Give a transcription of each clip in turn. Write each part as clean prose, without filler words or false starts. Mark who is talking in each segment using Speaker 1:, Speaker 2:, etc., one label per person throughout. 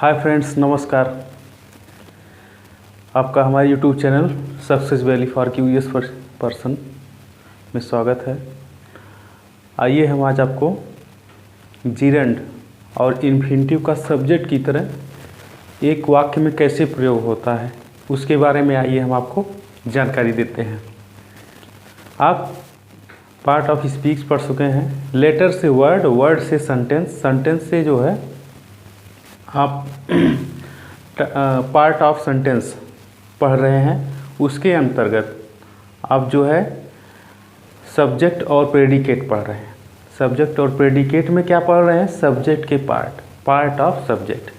Speaker 1: Hi friends, नमस्कार। आपका हमारे YouTube channel success valley for curious person में स्वागत है। आइए हम आज आपको जिरंड और इन्फिनिटिव का सब्जेक्ट की तरह एक वाक्य में कैसे प्रयोग होता है उसके बारे में आइए हम आपको जानकारी देते हैं। आप पार्ट ऑफ स्पीच पढ़ चुके हैं। लेटर से वर्ड, वर्ड से सेंटेंस, सेंटेंस से जो है आप पार्ट ऑफ सेंटेंस पढ़ रहे हैं। उसके अंतर्गत आप जो है सब्जेक्ट और प्रेडिकेट पढ़ रहे हैं। सब्जेक्ट और प्रेडिकेट में क्या पढ़ रहे हैं? सब्जेक्ट के पार्ट, पार्ट ऑफ सब्जेक्ट।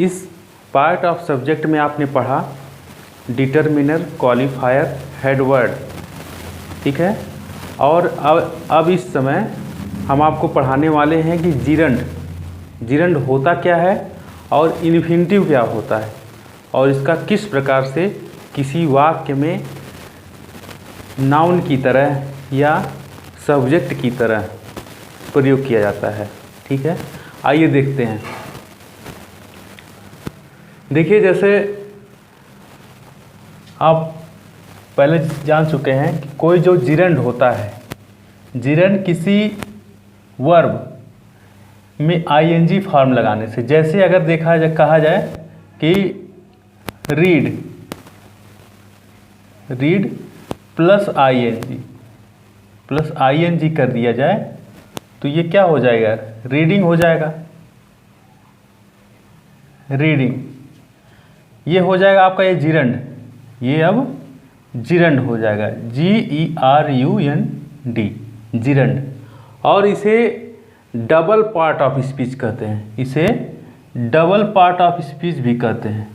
Speaker 1: इस पार्ट ऑफ सब्जेक्ट में आपने पढ़ा डिटरमिनर, क्वालिफायर, हेडवर्ड, ठीक है। और अब इस समय हम आपको पढ़ाने वाले हैं कि जिरंड होता क्या है और इन्फिनिटिव क्या होता है और इसका किस प्रकार से किसी वाक्य में नाउन की तरह या सब्जेक्ट की तरह प्रयोग किया जाता है, ठीक है। आइए देखते हैं। देखिए, जैसे आप पहले जान चुके हैं कि कोई जो जिरंड होता है, जिरंड किसी वर्ब में आईएनजी फॉर्म लगाने से, जैसे अगर देखा जाए, कहा जाए कि रीड प्लस आईएनजी कर दिया जाए तो ये क्या हो जाएगा? रीडिंग हो जाएगा। रीडिंग ये हो जाएगा आपका ये जिरंड, ये अब जिरंड हो जाएगा, GERUND, जिरंड। और इसे डबल पार्ट ऑफ स्पीच कहते हैं। इसे डबल पार्ट ऑफ स्पीच भी कहते हैं।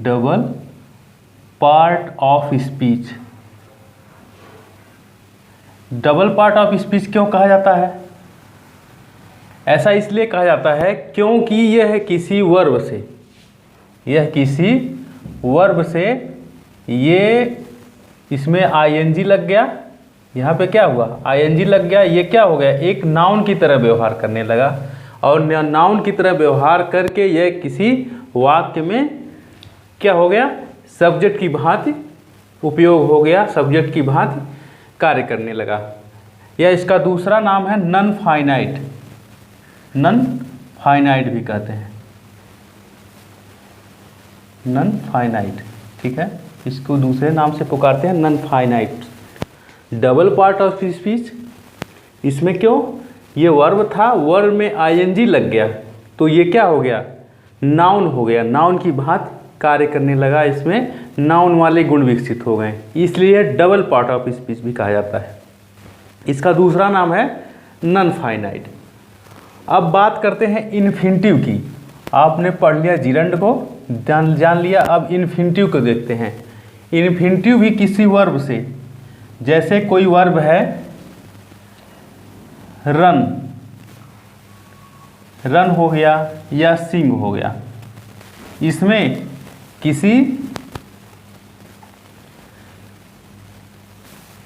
Speaker 1: Double part of speech. Double part of speech क्यों कहा जाता है? ऐसा इसलिए कहा जाता है क्योंकि यह किसी वर्ब से, ये इसमें आईएनजी लग गया। यहाँ पे क्या हुआ? आईएनजी लग गया। ये क्या हो गया? एक नाउन की तरह व्यवहार करने लगा और नाउन की तरह व्यवहार करके यह किसी वाक्य में क्या हो गया? सब्जेक्ट की भांति उपयोग हो गया, सब्जेक्ट की भांति कार्य करने लगा। यह इसका दूसरा नाम है नॉन फाइनाइट। नॉन फाइनाइट भी कहते हैं, नॉन फाइनाइट, ठीक है। इसको दूसरे नाम से पुकारते हैं non finite. Double part of speech, इसमें क्यों? ये वर्ब था, वर्ब में आईएनजी लग गया तो ये क्या हो गया? नाउन हो गया, नाउन की भांति कार्य करने लगा। इसमें नाउन वाले गुण विकसित हो गए, इसलिए डबल पार्ट ऑफ स्पीच भी कहा जाता है। इसका दूसरा नाम है नॉन फाइनाइट। अब बात करते हैं इन्फिनिटिव की। आपने पढ़ लिया जिरंड को, जान लिया। अब इन्फिनिटिव को देखते हैं। इन्फिनिटिव भी किसी वर्ब से, जैसे कोई वर्ब है रन हो गया या सिंग हो गया, इसमें किसी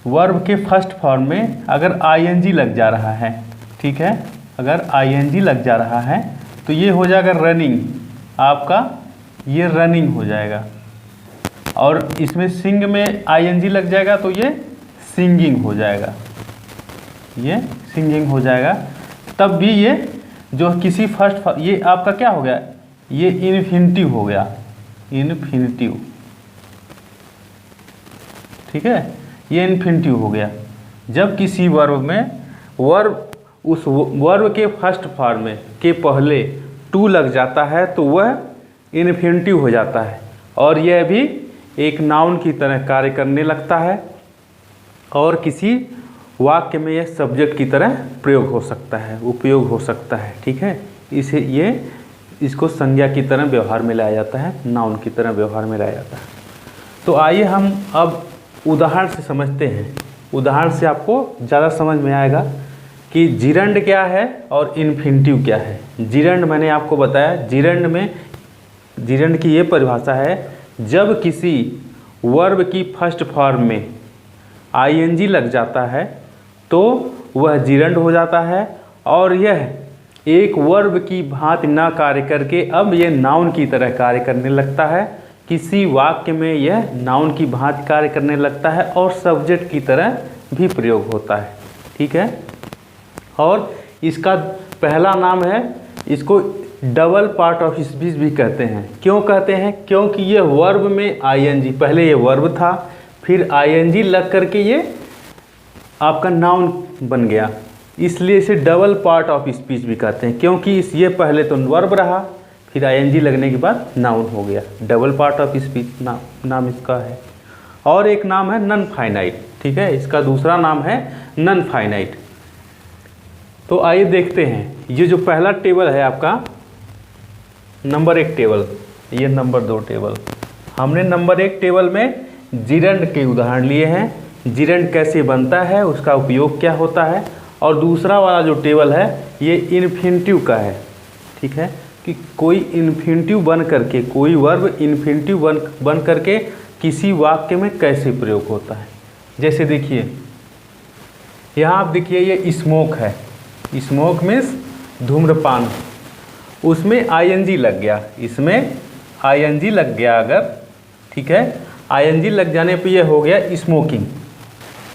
Speaker 1: वर्ब के फर्स्ट फॉर्म में अगर आईएनजी लग जा रहा है, ठीक है, अगर आईएनजी लग जा रहा है तो ये हो जाएगा रनिंग। आपका ये रनिंग हो जाएगा। और इसमें सिंग में आईएनजी लग जाएगा तो ये सिंगिंग हो जाएगा, ये सिंगिंग हो जाएगा। तब भी ये जो किसी फर्स्ट, ये आपका क्या हो गया? ये इन्फिनिटिव हो गया, इन्फिनिटिव, ठीक है। ये इन्फिनिटिव हो गया जब किसी वर्ब में उस वर्ब के फर्स्ट फॉर्म में के पहले टू लग जाता है तो वह इन्फिनिटिव हो जाता है और यह भी एक नाउन की तरह कार्य करने लगता है और किसी वाक्य में यह सब्जेक्ट की तरह प्रयोग हो सकता है, उपयोग हो सकता है, ठीक है। इसको संज्ञा की तरह व्यवहार में लाया जाता है, नाउन की तरह व्यवहार में लाया जाता है। तो आइए हम अब उदाहरण से समझते हैं। उदाहरण से आपको ज़्यादा समझ में आएगा कि जिरंड क्या है और इन्फिनिटिव क्या है। जिरंड मैंने आपको बताया, जिरंड की ये परिभाषा है, जब किसी वर्ब की फर्स्ट फॉर्म में आईएनजी लग जाता है तो वह जिरंड हो जाता है और यह एक वर्ब की भांति ना कार्य करके अब यह नाउन की तरह कार्य करने लगता है। किसी वाक्य में यह नाउन की भांति कार्य करने लगता है और सब्जेक्ट की तरह भी प्रयोग होता है। ठीक है, और इसका पहला नाम है, इसको डबल पार्ट ऑफ स्पीच भी कहते हैं। क्यों कहते हैं? क्योंकि ये वर्ब में आईएनजी, पहले ये वर्ब था, फिर आईएनजी लग करके ये आपका नाउन बन गया, इसलिए इसे डबल पार्ट ऑफ स्पीच भी कहते हैं। क्योंकि ये पहले तो वर्ब रहा, फिर आईएनजी लगने के बाद नाउन हो गया, डबल पार्ट ऑफ स्पीच नाम इसका है। और एक नाम है नॉन फाइनाइट। ठीक है, इसका दूसरा नाम है नॉन फाइनाइट। तो आइए देखते हैं, ये जो पहला टेबल है आपका नंबर 1 टेबल, ये नंबर 2 टेबल। हमने नंबर 1 टेबल में जिरंड के उदाहरण लिए हैं, जिरंड कैसे बनता है, उसका उपयोग क्या होता है। और दूसरा वाला जो टेबल है ये इन्फिनिटिव का है। ठीक है, कि कोई इन्फिनिटिव बन करके, कोई वर्ब इन्फिनिटिव बन करके किसी वाक्य में कैसे प्रयोग होता है। जैसे देखिए यहाँ आप देखिए, ये स्मोक है, स्मोक मीन्स धूम्रपान, उसमें आईएनजी लग गया, इसमें आईएनजी लग गया अगर, ठीक है, आईएनजी लग जाने पे ये हो गया स्मोकिंग,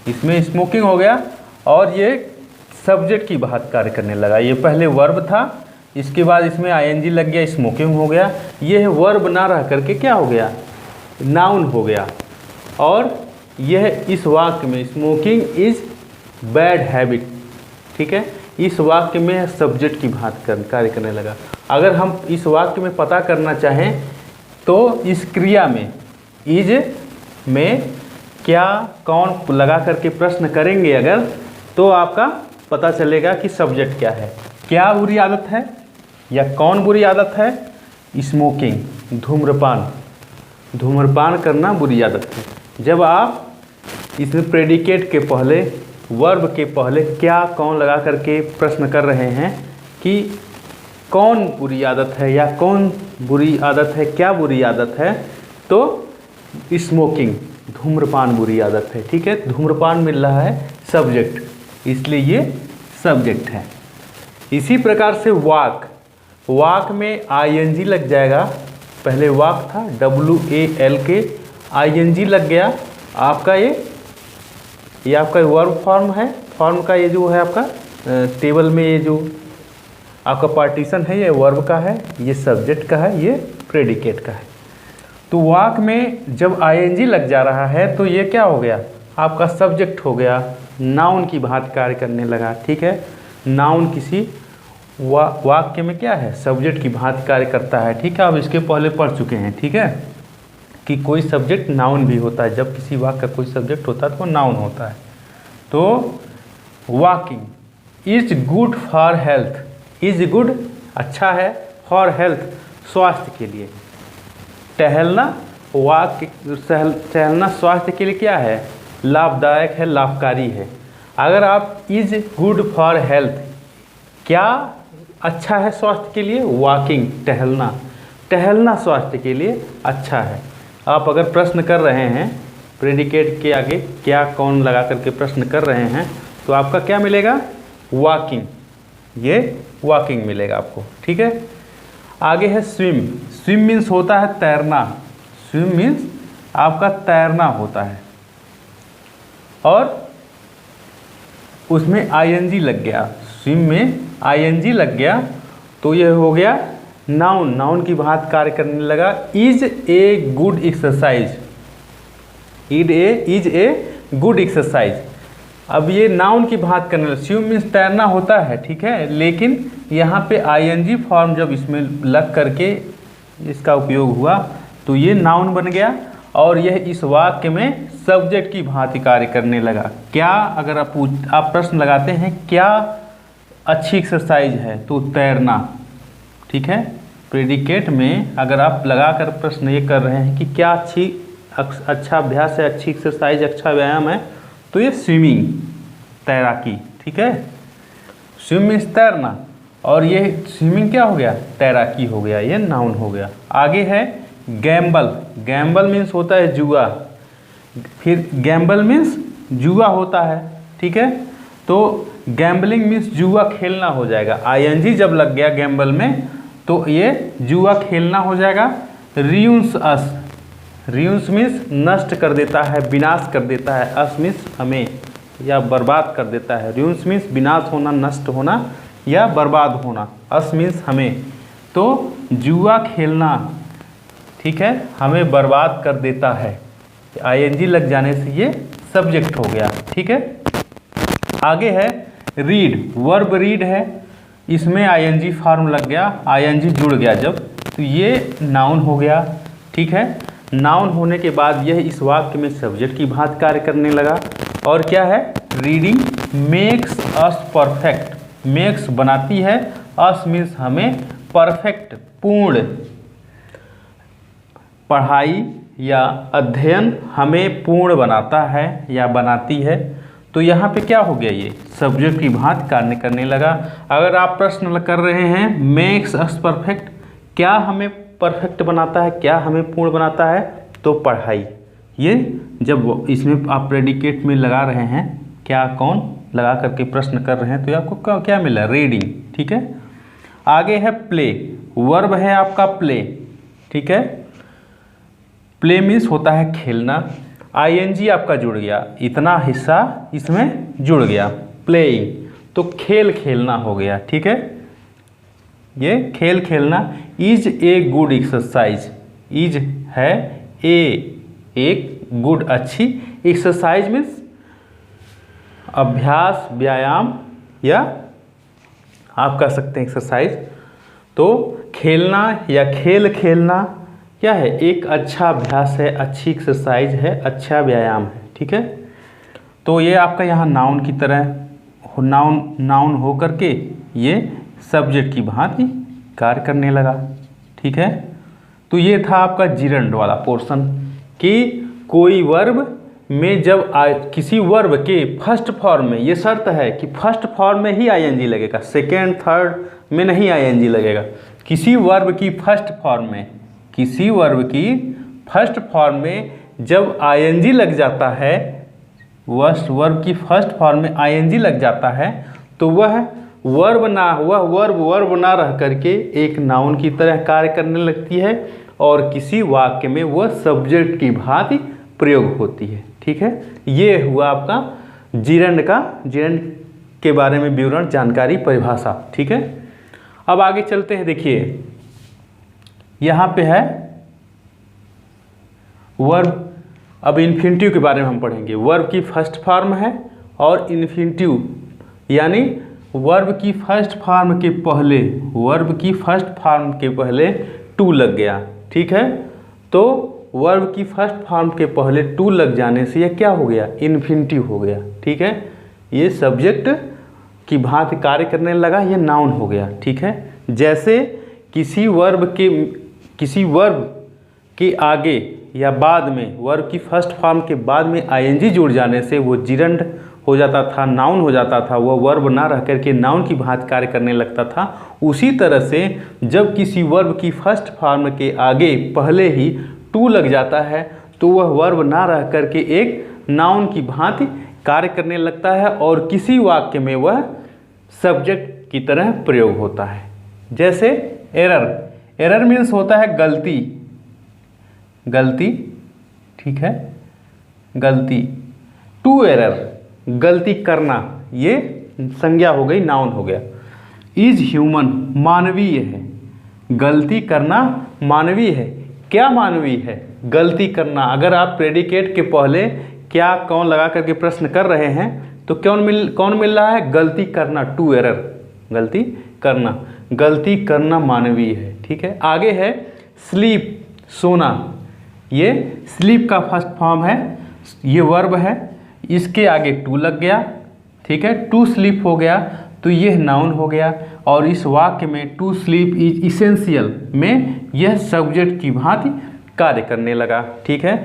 Speaker 1: इसमें स्मोकिंग हो गया और ये सब्जेक्ट की बात कार्य करने लगा। ये पहले वर्ब था, इसके बाद इसमें आईएनजी लग गया, स्मोकिंग हो गया। ये वर्ब ना रह करके क्या हो गया, नाउन हो गया। और यह इस वाक्य में स्मोकिंग इज बैड हैबिट, ठीक है, इस वाक्य में सब्जेक्ट की बात कार्य करने लगा। अगर हम इस वाक्य में पता करना चाहें तो इस क्रिया में इज में क्या कौन लगा करके प्रश्न करेंगे अगर, तो आपका पता चलेगा कि सब्जेक्ट क्या है। क्या बुरी आदत है या कौन बुरी आदत है? स्मोकिंग, धूम्रपान, धूम्रपान करना बुरी आदत है। जब आप इसमें प्रेडिकेट के पहले, वर्ब के पहले क्या कौन लगा करके प्रश्न कर रहे हैं कि कौन बुरी आदत है या कौन बुरी आदत है, क्या बुरी आदत है, तो स्मोकिंग, धूम्रपान बुरी आदत है। ठीक है, धूम्रपान मिल रहा है सब्जेक्ट, इसलिए ये सब्जेक्ट है। इसी प्रकार से वाक, वाक में आईएनजी लग जाएगा, पहले वाक था WALK, आईएनजी लग गया आपका, ये आपका वर्ब फॉर्म है, फॉर्म का ये जो है आपका टेबल में ये जो आपका पार्टीशन है ये वर्ब का है, ये सब्जेक्ट का है, ये प्रेडिकेट का है। तो वाक में जब आईएनजी लग जा रहा है तो ये क्या हो गया, आपका सब्जेक्ट हो गया, नाउन की भांति कार्य करने लगा। ठीक है, नाउन किसी वाक्य में क्या है, सब्जेक्ट की भांति कार्य करता है। ठीक है, अब इसके पहले पढ़ चुके हैं। ठीक है, कि कोई सब्जेक्ट नाउन भी होता है, जब किसी वाक्य का कोई सब्जेक्ट होता है तो वो नाउन होता है। तो walking is good for health, is good अच्छा है, फॉर हेल्थ स्वास्थ्य के लिए। टहलना, वॉक टहलना स्वास्थ्य के लिए क्या है, लाभदायक है, लाभकारी है। अगर आप इज गुड फॉर हेल्थ, क्या अच्छा है स्वास्थ्य के लिए, वॉकिंग टहलना, टहलना स्वास्थ्य के लिए अच्छा है। आप अगर प्रश्न कर रहे हैं प्रेडिकेट के आगे क्या कौन लगा करके प्रश्न कर रहे हैं तो आपका क्या मिलेगा, वॉकिंग, ये वॉकिंग मिलेगा आपको। ठीक है, आगे है स्विम, स्विम मीन्स होता है तैरना, स्विम मीन्स आपका तैरना होता है और उसमें आईएनजी लग गया, स्विम में आईएनजी लग गया तो ये हो गया नाउन, नाउन की भांति कार्य करने लगा। Is a good exercise, is a good exercise. अब ये नाउन की भांति करने लगा, स्विम मीन्स तैरना होता है, ठीक है, लेकिन यहाँ पे आईएनजी फॉर्म जब इसमें लग करके इसका उपयोग हुआ तो ये नाउन बन गया और यह इस वाक्य में सब्जेक्ट की भांति कार्य करने लगा। क्या, अगर आप प्रश्न लगाते हैं क्या अच्छी एक्सरसाइज है तो तैरना, ठीक है, प्रेडिकेट में अगर आप लगा कर प्रश्न ये कर रहे हैं कि क्या अच्छा अभ्यास है, अच्छी एक्सरसाइज, अच्छा व्यायाम है, तो ये स्विमिंग, तैराकी। ठीक है, स्विम मीन्स तैरना और ये स्विमिंग क्या हो गया, तैराकी हो गया, ये नाउन हो गया। आगे है गैम्बल, गैम्बल मीन्स होता है जुआ, फिर गैम्बल मीन्स जुआ होता है। ठीक है, तो गैम्बलिंग मीन्स जुआ खेलना हो जाएगा। आईएनजी जब लग गया गैम्बल में तो ये जुआ खेलना हो जाएगा। रियून्स अस, रियून्स मीन्स नष्ट कर देता है, विनाश कर देता है। अस मीन्स हमें या बर्बाद कर देता है। रियून्स मीन्स विनाश होना, नष्ट होना या बर्बाद होना। अस मीन्स हमें। तो जुआ खेलना, ठीक है, हमें बर्बाद कर देता है। आईएनजी लग जाने से ये सब्जेक्ट हो गया। ठीक है, आगे है रीड। वर्ब रीड है, इसमें आईएनजी फॉर्म लग गया, आईएनजी जुड़ गया जब, तो ये नाउन हो गया। ठीक है, नाउन होने के बाद यह इस वाक्य में सब्जेक्ट की भांति कार्य करने लगा। और क्या है, reading makes us perfect. Makes बनाती है, अस मीन्स हमें, परफेक्ट पूर्ण। पढ़ाई या अध्ययन हमें पूर्ण बनाता है या बनाती है। तो यहाँ पे क्या हो गया, ये सब्जेक्ट की भांति कार्य करने लगा। अगर आप प्रश्न कर रहे हैं मेक्स अस परफेक्ट, क्या हमें परफेक्ट बनाता है, क्या हमें पूर्ण बनाता है, तो पढ़ाई। ये जब इसमें आप प्रेडिकेट में लगा रहे हैं, क्या कौन लगा करके प्रश्न कर रहे हैं, तो आपको क्या मिला, रीडिंग। ठीक है, आगे है प्ले। वर्ब है आपका प्ले। ठीक है, प्ले मीन्स होता है खेलना। आईएनजी आपका जुड़ गया, इतना हिस्सा इसमें जुड़ गया, प्लेइंग, तो खेल खेलना हो गया। ठीक है, ये खेल खेलना। Is a good exercise. Is है ए, एक, गुड अच्छी, एक्सरसाइज मीन्स अभ्यास, व्यायाम, या आप कह सकते हैं एक्सरसाइज। तो खेलना या खेल खेलना क्या है, एक अच्छा अभ्यास है, अच्छी एक्सरसाइज है, अच्छा व्यायाम है। ठीक है, तो ये आपका यहाँ नाउन की तरह नाउन हो करके ये सब्जेक्ट की भांति कार्य करने लगा। ठीक है, तो ये था आपका जिरंड वाला पोर्शन कि कोई वर्ब में जब किसी वर्ब के फर्स्ट फॉर्म में, ये शर्त है कि फर्स्ट फॉर्म में ही आईएनजी लगेगा, सेकेंड थर्ड में नहीं आईएनजी लगेगा। किसी वर्ब की फर्स्ट फॉर्म में, किसी वर्ब की फर्स्ट फॉर्म में जब आईएनजी लग जाता है, वर्ब की फर्स्ट फॉर्म में आईएनजी लग जाता है, तो वह वर्ब ना रह करके एक नाउन की तरह कार्य करने लगती है और किसी वाक्य में वह सब्जेक्ट की भांति प्रयोग होती है। ठीक है, ये हुआ आपका जिरंड के बारे में विवरण, जानकारी, परिभाषा। ठीक है, अब आगे चलते हैं। देखिए यहाँ पे है वर्ब। अब इन्फिनिटिव के बारे में हम पढ़ेंगे। वर्ब की फर्स्ट फॉर्म है और इन्फिनिटिव, यानी वर्ब की फर्स्ट फॉर्म के पहले, वर्ब की फर्स्ट फॉर्म के पहले टू लग गया। ठीक है, तो वर्ब की फर्स्ट फॉर्म के पहले टू लग जाने से यह क्या हो गया, इन्फिनिटिव हो गया। ठीक है, ये सब्जेक्ट की भांति कार्य करने लगा, ये नाउन हो गया। ठीक है, जैसे किसी वर्ब के आगे या बाद में, वर्ब की फर्स्ट फॉर्म के बाद में आईएनजी जुड़ जाने से वो जिरंड हो जाता था, नाउन हो जाता था, वह वर्ब ना रह करके नाउन की भांति कार्य करने लगता था। उसी तरह से जब किसी वर्ब की फर्स्ट फॉर्म के आगे पहले ही टू लग जाता है तो वह वर्ब ना रह करके एक नाउन की भांति कार्य करने लगता है और किसी वाक्य में वह सब्जेक्ट की तरह प्रयोग होता है। जैसे एरर। एरर मीन्स होता है गलती, गलती। ठीक है, गलती। टू एरर, गलती करना, ये संज्ञा हो गई, नाउन हो गया। इज ह्यूमन, मानवीय है, गलती करना मानवीय है। क्या मानवीय है, गलती करना। अगर आप प्रेडिकेट के पहले क्या कौन लगा करके प्रश्न कर रहे हैं तो कौन मिल रहा है, गलती करना, टू एरर, गलती करना। गलती करना मानवीय है। ठीक है, आगे है स्लीप, सोना। ये स्लीप का फर्स्ट फॉर्म है, ये वर्ब है, इसके आगे टू लग गया। ठीक है, टू स्लीप हो गया तो यह नाउन हो गया और इस वाक्य में टू स्लीप इज इसेंशियल में यह सब्जेक्ट की भांति कार्य करने लगा। ठीक है,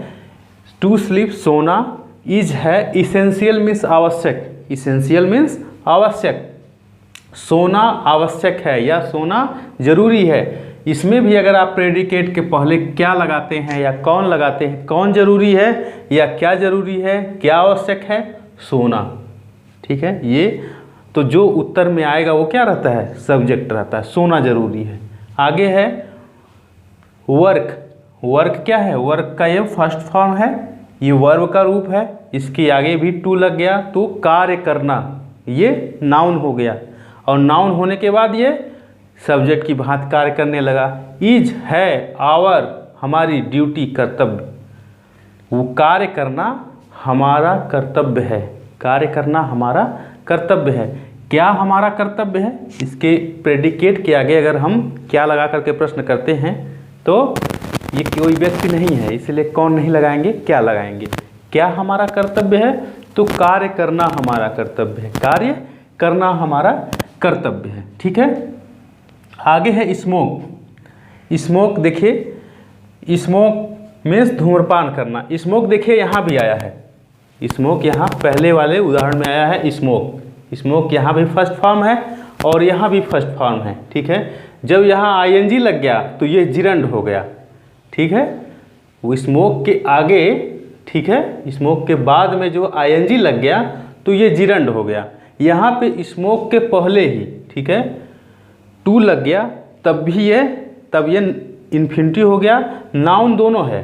Speaker 1: टू स्लीप सोना, इज है इसेंशियल मीन्स आवश्यक, इसेंशियल मीन्स आवश्यक, सोना आवश्यक है या सोना जरूरी है। इसमें भी अगर आप प्रेडिकेट के पहले क्या लगाते हैं या कौन लगाते हैं, कौन जरूरी है या क्या जरूरी है, क्या आवश्यक है, सोना। ठीक है, ये तो जो उत्तर में आएगा वो क्या रहता है, सब्जेक्ट रहता है, सोना जरूरी है। आगे है वर्क। वर्क क्या है, वर्क का ये फर्स्ट फॉर्म है, ये वर्ब का रूप है, इसके आगे भी टू लग गया तो कार्य करना, ये नाउन हो गया। और नाउन होने के बाद ये सब्जेक्ट की भांति कार्य करने लगा। इज है, आवर हमारी ड्यूटी, कर्तव्य, वो कार्य करना हमारा कर्तव्य है, कार्य करना हमारा कर्तव्य है। क्या हमारा कर्तव्य है, इसके प्रेडिकेट के आगे अगर हम क्या लगा करके प्रश्न करते हैं तो ये कोई व्यक्ति नहीं है, इसलिए कौन नहीं लगाएंगे, क्या लगाएंगे। क्या हमारा कर्तव्य है, तो कार्य करना हमारा कर्तव्य है, कार्य करना हमारा कर्तव्य है। ठीक है, आगे है स्मोक। स्मोक देखिए, स्मोक मीन्स धूम्रपान करना। स्मोक देखिए यहाँ भी आया है, स्मोक यहाँ पहले वाले उदाहरण में आया है स्मोक। स्मोक यहाँ भी फर्स्ट फॉर्म है और यहाँ भी फर्स्ट फॉर्म है। ठीक है, जब यहाँ आईएनजी लग गया तो ये जिरंड हो गया। ठीक है, वो स्मोक के आगे, ठीक है, स्मोक के बाद में जो आईएनजी लग गया तो ये जिरंड हो गया। यहाँ पे स्मोक के पहले ही, ठीक है, टू लग गया तब ये इन्फिनिटिव हो गया। नाउन दोनों है,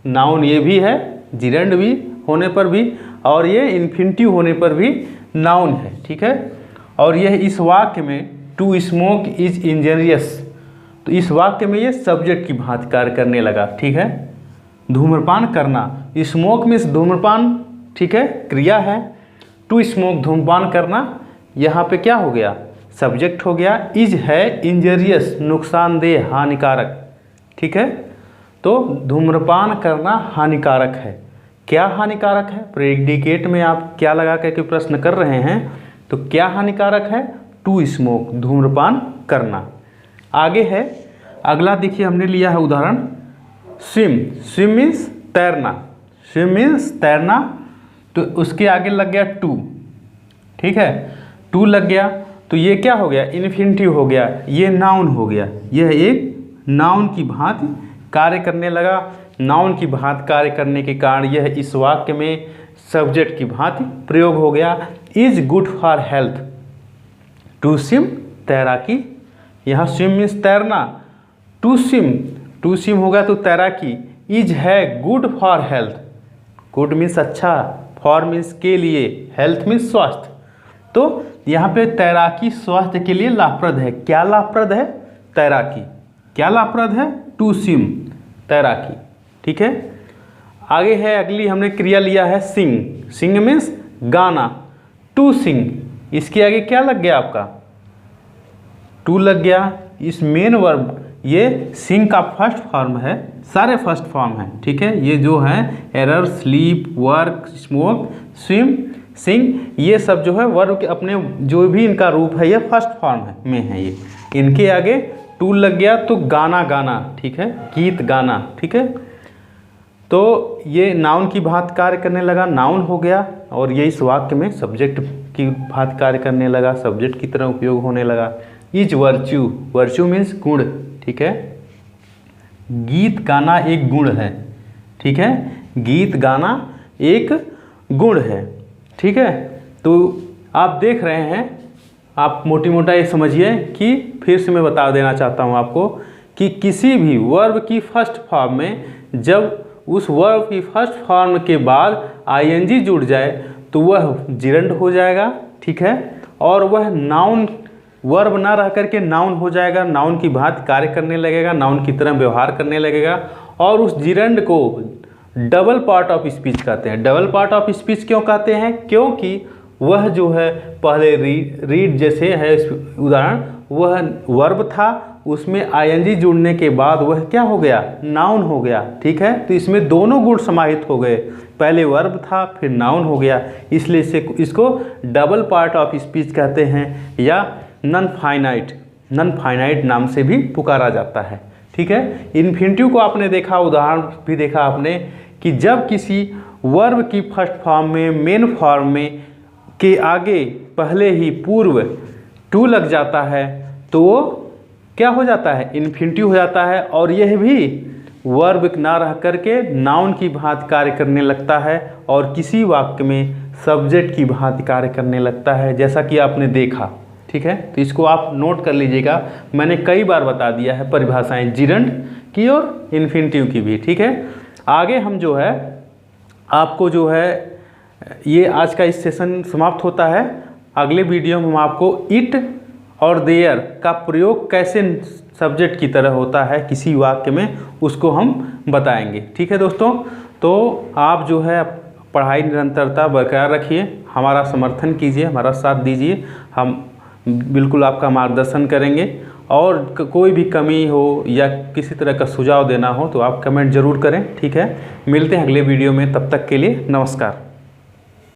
Speaker 1: नाउन ये भी है, जिरंड भी होने पर भी, और ये इन्फिनिटिव होने पर भी नाउन है। ठीक है, और यह इस वाक्य में टू स्मोक इज इंजरियस, तो इस वाक्य में ये सब्जेक्ट की भांति कार्य करने लगा। ठीक है, धूम्रपान करना, स्मोक मीन्स धूम्रपान, ठीक है, क्रिया है। टू स्मोक धूम्रपान करना, यहाँ पे क्या हो गया, सब्जेक्ट हो गया। इज है इंजरियस, नुकसानदेह, हानिकारक। ठीक है, तो धूम्रपान करना हानिकारक है। क्या हानिकारक है, प्रेडिकेट में आप क्या लगा करके प्रश्न कर रहे हैं, तो क्या हानिकारक है, टू स्मोक, धूम्रपान करना। आगे है अगला, देखिए हमने लिया है उदाहरण स्विम। स्विम मीन्स तैरना, स्विम मीन्स तैरना, तो उसके आगे लग गया टू। ठीक है, टू लग गया तो ये क्या हो गया, इन्फिनिटिव हो गया, ये नाउन हो गया। यह एक नाउन की भांति कार्य करने लगा। नाउन की भांति कार्य करने के कारण यह इस वाक्य में सब्जेक्ट की भांति प्रयोग हो गया। Is good for health, to swim, तैराकी। यहाँ स्विम मीन्स तैरना, टू स्विम होगा तो तैराकी। इज है good for health, good means अच्छा, फॉर मीन्स के लिए, हेल्थ मीन्स स्वास्थ्य। तो यहाँ पे तैराकी स्वास्थ्य के लिए लाभप्रद है। क्या लाभप्रद है, तैराकी। क्या लाभप्रद है, टू स्विम, तैराकी। ठीक है, आगे है अगली हमने क्रिया लिया है सिंग। सिंग मीन्स गाना, टू सिंग, इसके आगे क्या लग गया आपका, टू लग गया। इस मेन वर्ब, ये सिंग का फर्स्ट फॉर्म है, सारे फर्स्ट फॉर्म है। ठीक है, ये जो है error, sleep, work, smoke, swim, sing, ये सब जो है वर्ब के अपने जो भी इनका रूप है ये फर्स्ट फॉर्म में है। ये इनके आगे टू लग गया तो गाना गाना, ठीक है, गीत गाना। ठीक है, तो ये नाउन की भांति कार्य करने लगा, नाउन हो गया, और ये इस वाक्य में सब्जेक्ट की भांति कार्य करने लगा, सब्जेक्ट की तरह उपयोग होने लगा। इज वर्च्यू, वर्च्यू मीन्स गुण। ठीक है, गीत गाना एक गुण है। ठीक है, गीत गाना एक गुण है। ठीक है, तो आप देख रहे हैं, आप मोटी मोटा ये समझिए कि फिर से मैं बता देना चाहता हूँ आपको कि किसी भी वर्ब की फर्स्ट फॉर्म में जब उस वर्ब की फर्स्ट फॉर्म के बाद आईएनजी जुड़ जाए तो वह जिरंड हो जाएगा। ठीक है, और वह नाउन, वर्ब ना रह करके नाउन हो जाएगा, नाउन की भांति कार्य करने लगेगा, नाउन की तरह व्यवहार करने लगेगा। और उस जिरंड को डबल पार्ट ऑफ स्पीच कहते हैं। डबल पार्ट ऑफ स्पीच क्यों कहते हैं, क्योंकि वह जो है पहले रीड जैसे है उदाहरण, वह वर्ब था, उसमें आईएनजी जुड़ने के बाद वह क्या हो गया, नाउन हो गया। ठीक है, तो इसमें दोनों गुण समाहित हो गए, पहले वर्ब था फिर नाउन हो गया, इसलिए इसको डबल पार्ट ऑफ स्पीच कहते हैं, या नॉन फाइनाइट नाम से भी पुकारा जाता है। ठीक है, इन्फिनिटिव को आपने देखा, उदाहरण भी देखा आपने कि जब किसी वर्ब की फर्स्ट फॉर्म में, मेन फॉर्म में के आगे पहले ही पूर्व टू लग जाता है तो वो क्या हो जाता है, इन्फिनिटिव हो जाता है। और यह भी वर्ब ना रह करके नाउन की भांति कार्य करने लगता है और किसी वाक्य में सब्जेक्ट की भांति कार्य करने लगता है, जैसा कि आपने देखा। ठीक है, तो इसको आप नोट कर लीजिएगा। मैंने कई बार बता दिया है परिभाषाएं जिरंड की और इन्फिनिटिव की भी। ठीक है, आगे हम जो है आपको जो है ये आज का इस सेशन समाप्त होता है। अगले वीडियो में हम आपको इट और देयर का प्रयोग कैसे सब्जेक्ट की तरह होता है किसी वाक्य में, उसको हम बताएंगे। ठीक है दोस्तों, तो आप जो है पढ़ाई निरंतरता बरकरार रखिए, हमारा समर्थन कीजिए, हमारा साथ दीजिए, हम बिल्कुल आपका मार्गदर्शन करेंगे। और कोई भी कमी हो या किसी तरह का सुझाव देना हो तो आप कमेंट ज़रूर करें। ठीक है, मिलते हैं अगले वीडियो में, तब तक के लिए नमस्कार।